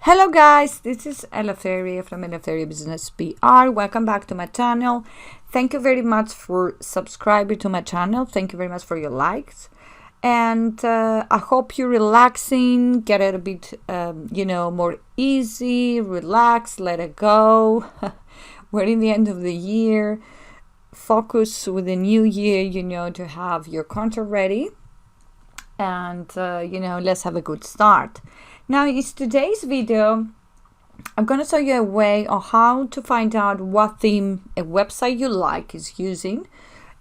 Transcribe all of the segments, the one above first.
Hello guys, this is Eleftheria from Eleftheria Business PR. Welcome back to my channel. Thank you very much for subscribing to my channel. Thank you very much for your likes. And I hope you're relaxing, get it a bit, more easy, relax, let it go. We're in the end of the year. Focus with the new year, to have your content ready. And, let's have a good start. Now, in today's video, I'm going to show you a way on how to find out what theme a website you like is using,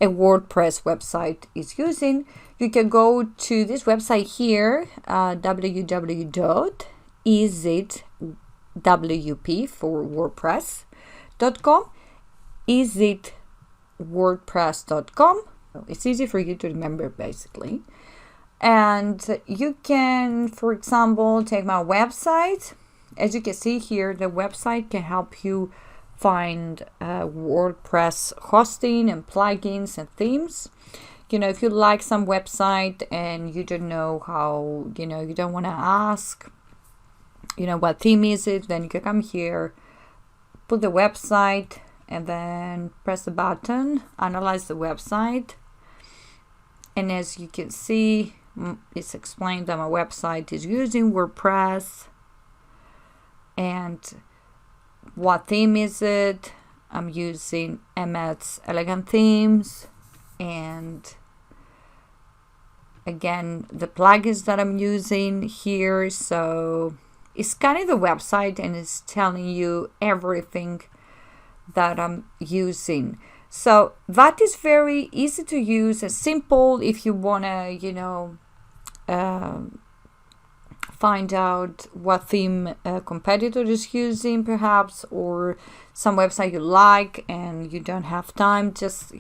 a WordPress website is using. You can go to this website here, www.isitwp for WordPress.com, isitwordpress.com. It's easy for you to remember, basically. And you can, for example, take my website. As you can see here, the website can help you find WordPress hosting and plugins and themes. If you like some website and you don't know how, you don't want to ask, what theme is it, then you can come here, put the website, and then press the button, analyze the website. And as you can see, it's explained that my website is using WordPress and what theme is it. I'm using Emmet's Elegant Themes, and again the plugins that I'm using here. So it's scanning the website and it's telling you everything that I'm using. So that is very easy to use and simple if you want to, find out what theme a competitor is using, perhaps, or some website you like and you don't have time. Just,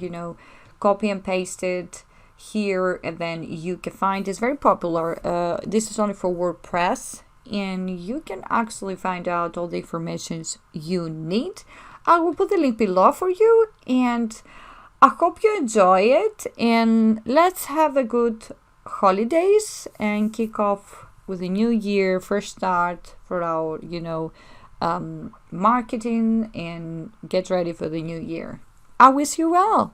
copy and paste it here and then you can find it's very popular. This is only for WordPress, and you can actually find out all the information you need. I will put the link below for you, and I hope you enjoy it, and let's have a good holidays and kick off with the new year, first start for our marketing, and get ready for the new year. I wish you well.